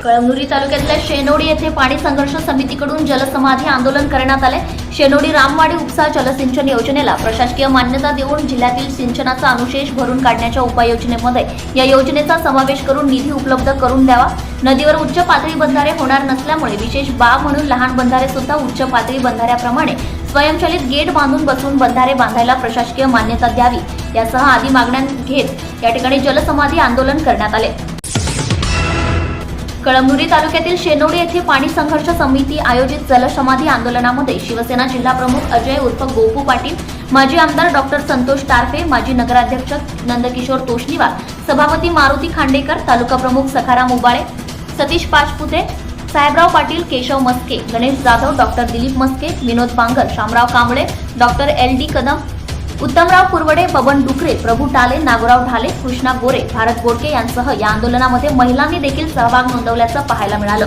कळमनुरी तालुक्यातल्या शेनोडी येथे पाणी संघर्ष समितीकडून जलसमाधी आंदोलन करण्यात आले। शेनोडी रामवाडी उपसा जलसिंचन योजनेला प्रशासकीय मान्यता देऊन जिल्ह्यातील सिंचनाचा अनुशेष भरून काढण्याच्या उपाययोजनेमध्ये या योजनेचा समावेश करून निधी उपलब्ध करून द्यावा। नदीवर उच्च पातळी बंधारे होणार नसल्यामुळे विशेष बाब म्हणून लहान बंधारे सुद्धा उच्च पातळी बंधाऱ्याप्रमाणे स्वयंचलित गेट बांधून बसवून बंधारे बांधायला प्रशासकीय मान्यता द्यावी यासह आदी मागण्या घेत या ठिकाणी जलसमाधी आंदोलन करण्यात आले। कळमनुरी तालुक्यातील शेनोडी येथे पाणी संघर्ष समिती आयोजित जलसमाधी आंदोलनामध्ये शिवसेना जिल्हा प्रमुख अजय उर्फ गोपू पाटील, माजी आमदार डॉक्टर संतोष टारफे, माजी नगराध्यक्ष नंदकिशोर तोष्णीवार, सभापती मारुती खांडेकर, तालुका प्रमुख सखाराम उबाळे, सतीश पाचपुते, साहेबराव पाटील, केशव मस्के, गणेश जाधव, डॉक्टर दिलीप मस्के, विनोद बांगर, शामराव कांबळे, डॉक्टर LD कदम, उत्तमराव कुरवडे, बबन डुकरे, प्रभू टाले, नागोराव ढाले, कृष्णा गोरे, भारत बोडके यांसह या आंदोलनामध्ये महिलांनी देखील सहभाग नोंदवल्याचं पाहायला मिळालं।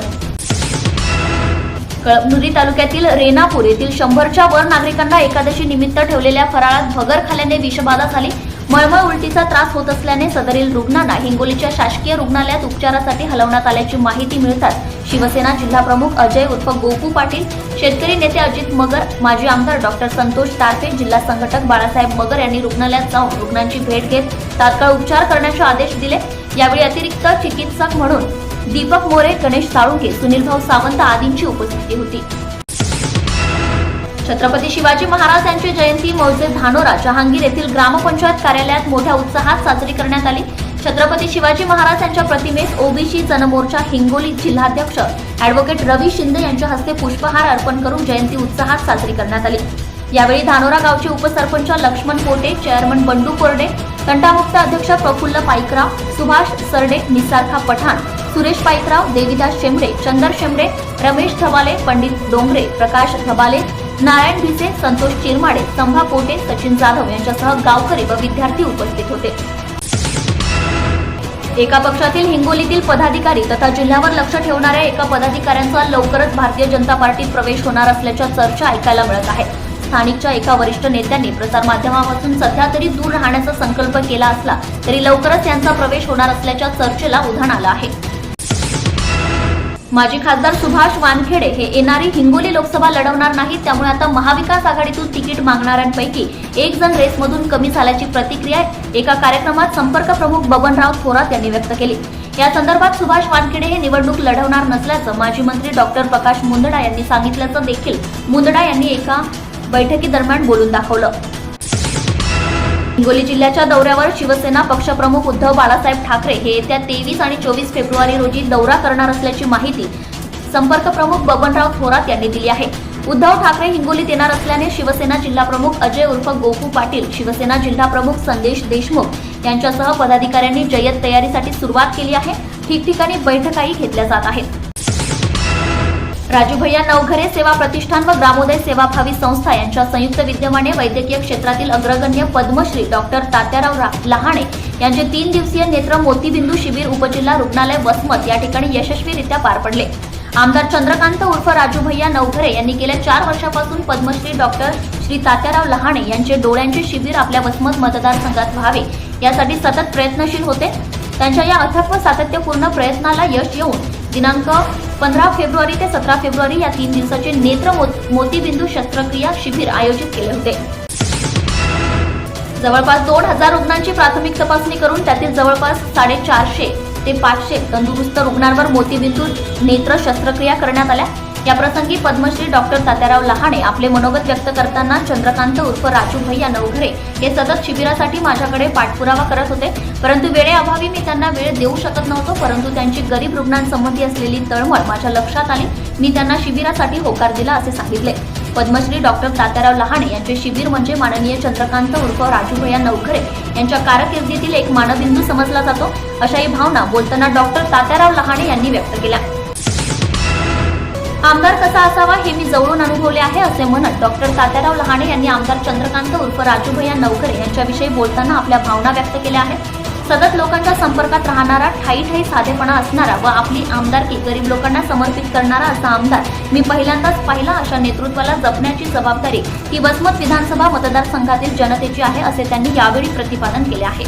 कळमनुरी तालुक्यातील रेणापूर येथील 100च्या वर नागरिकांना एकादशी निमित्त ठेवलेल्या फराळात भगर खाल्याने विषबाधा झाली। मळमळ उलटीचा त्रास होत असल्याने सदरील रुग्णांना हिंगोलीच्या शासकीय रुग्णालयात उपचारासाठी हलवण्यात आल्याची माहिती मिळताच शिवसेना जिल्हा प्रमुख अजय उर्फ गोपू पाटील, शेतकरी नेते अजित मगर, माजी आमदार डॉक्टर संतोष टारफे, जिल्हा संघटक बाळासाहेब मगर यांनी रुग्णालयात जाऊन रुग्णांची भेट घेत तात्काळ उपचार करण्याचे आदेश दिले। यावेळी अतिरिक्त चिकित्सक म्हणून दीपक मोरे, गणेश साळुंके, सुनीलभाऊ सावंत आदींची उपस्थिती होती। छत्रपती शिवाजी महाराज यांची जयंती मौजे धानोरा जहांगीर येथील ग्रामपंचायत कार्यालयात मोठ्या उत्साहात साजरी करण्यात आली। छत्रपती शिवाजी महाराज यांच्या प्रतिमेस ओबीसी जनमोर्चा हिंगोली जिल्हाध्यक्ष ॲडव्होकेट रवी शिंदे यांच्या हस्ते पुष्पहार अर्पण करून जयंती उत्साहात साजरी करण्यात आली। यावेळी धानोरा गावचे उपसरपंच लक्ष्मण पोटे, चेअरमन बंडू कोरडे, तंटामुक्त अध्यक्ष प्रफुल्ल पाईकराव, सुभाष सरडे, निसारखा पठाण, सुरेश पाईकराव, देवीदास शेंबडे, चंदर शेंबडे, रमेश धबाले, पंडित डोंगरे, प्रकाश धबाले, नारायण भिसे, संतोष चिरमाडे, संभा पोटे, सचिन जाधव यांच्यासह गावकरी व विद्यार्थी उपस्थित होते। एका पक्षातील हिंगोलीतील पदाधिकारी तथा जिल्ह्यावर लक्ष ठेवणाऱ्या एका पदाधिकाऱ्यांचा लवकरच भारतीय जनता पार्टीत प्रवेश होणार असल्याच्या चर्चा ऐकायला मिळत आहेत। स्थानिकच्या एका वरिष्ठ नेत्यांनी प्रसारमाध्यमापासून सध्या तरी दूर राहण्याचा संकल्प केला असला तरी लवकरच यांचा प्रवेश होणार असल्याच्या चर्चेला उधाण आलं आहे। माजी खासदार सुभाष वानखेडे हे येणारी हिंगोली लोकसभा लढवणार नाहीत, त्यामुळे आता महाविकास आघाडीतून तिकीट मागणाऱ्यांपैकी एक जण रेसमधून कमी झाल्याची प्रतिक्रिया एका कार्यक्रमात संपर्क प्रमुख बबनराव थोरात यांनी व्यक्त केली। या संदर्भात सुभाष वानखेडे हे निवडणूक लढवणार नसल्याचं माजी मंत्री डॉक्टर प्रकाश मुंदडा यांनी सांगितल्याचं देखील मुंदडा यांनी एका बैठकीदरम्यान बोलून दाखवलं। हिंगोली जिल्ह्याच्या दौऱ्यावर शिवसेना पक्षप्रमुख उद्धव बाळासाहेब ठाकरे हे येत्या 23 आणि 24 फेब्रुवारी रोजी दौरा करणार असल्याची माहिती संपर्क प्रमुख बबनराव थोरात यांनी दिली आहे। उद्धव ठाकरे हिंगोलीत येणार असल्याने शिवसेना जिल्हा प्रमुख अजय उर्फ गोपू पाटील, शिवसेना जिल्हा प्रमुख संदेश देशमुख यांच्यासह पदाधिकाऱ्यांनी जय्यत तयारीसाठी सुरुवात केली आहे। ठिकठिकाणी बैठकाही घेतल्या जात आहेत। राजू भैया नवघरे सेवा प्रतिष्ठान व ग्रामोदय सेवाभावी संस्था यांच्या संयुक्त विद्यमाने वैद्यकीय क्षेत्रातील अग्रगण्य पद्मश्री डॉक्टर तात्याराव लहाणे यांचे 3 दिवसीय नेत्र मोतीबिंदू शिबिर उपजिल्हा रुग्णालय वसमत या ठिकाणी यशस्वीरित्या पार पडले। आमदार चंद्रकांत उर्फ राजू भैया नवघरे यांनी गेल्या 4 वर्षापासून पद्मश्री डॉक्टर श्री तात्याराव लहाणे यांचे डोळ्यांचे शिबिर आपल्या वसमत मतदारसंघात व्हावे यासाठी सतत प्रयत्नशील होते। त्यांच्या या अथक व सातत्यपूर्ण प्रयत्नाला यश येऊन दिनांक 15 फेब्रुवारी ते 17 फेब्रुवारी या 3 दिवसाचे नेत्र मोतीबिंदू शस्त्रक्रिया शिबिर आयोजित केले होते। जवळपास 2000 रुग्णांची प्राथमिक तपासणी करून त्यातील जवळपास 450 ते 500 तंदुरुस्त रुग्णांवर मोतीबिंदू नेत्र शस्त्रक्रिया करण्यात आल्या। या प्रसंगी पद्मश्री डॉक्टर तात्याराव लहाणे आपले मनोगत व्यक्त करताना चंद्रकांत उर्फ राजू भैया नवघरे हे सतत शिबिरासाठी माझ्याकडे पाठपुरावा करत होते, परंतु वेळेअभावी मी त्यांना वेळ देऊ शकत नव्हतो, परंतु त्यांची गरीब रुग्णांसंबंधी असलेली तळमळ माझ्या लक्षात आली। मी त्यांना शिबिरासाठी होकार दिला असे सांगितले। पद्मश्री डॉक्टर तात्याराव लहाणे यांचे शिबिर म्हणजे माननीय चंद्रकांत उर्फ राजू भैया नवघरे यांच्या कारकिर्दीतील एक मानबिंदू समजला जातो, अशाही भावना बोलताना डॉक्टर तात्याराव लहाणे यांनी व्यक्त केल्या। आमदार कसा असावा हे मी जवळून अनुभवले आहे असे म्हणत डॉक्टर तात्याराव लहाणे यांनी आमदार चंद्रकांत उर्फ राजू भैया नवघरे यांच्याविषयी बोलताना आपल्या भावना व्यक्त केल्या आहेत। सतत लोकांच्या संपर्कात राहणारा, ठाई साधेपणा असणारा व आपली आमदारकी गरीब लोकांना समर्पित करणारा असा आमदार मी पहिल्यांदाच पाहिला। अशा नेतृत्वाला जपण्याची जबाबदारी ही वसमत विधानसभा मतदारसंघातील जनतेची आहे असे त्यांनी यावेळी प्रतिपादन केले आहे।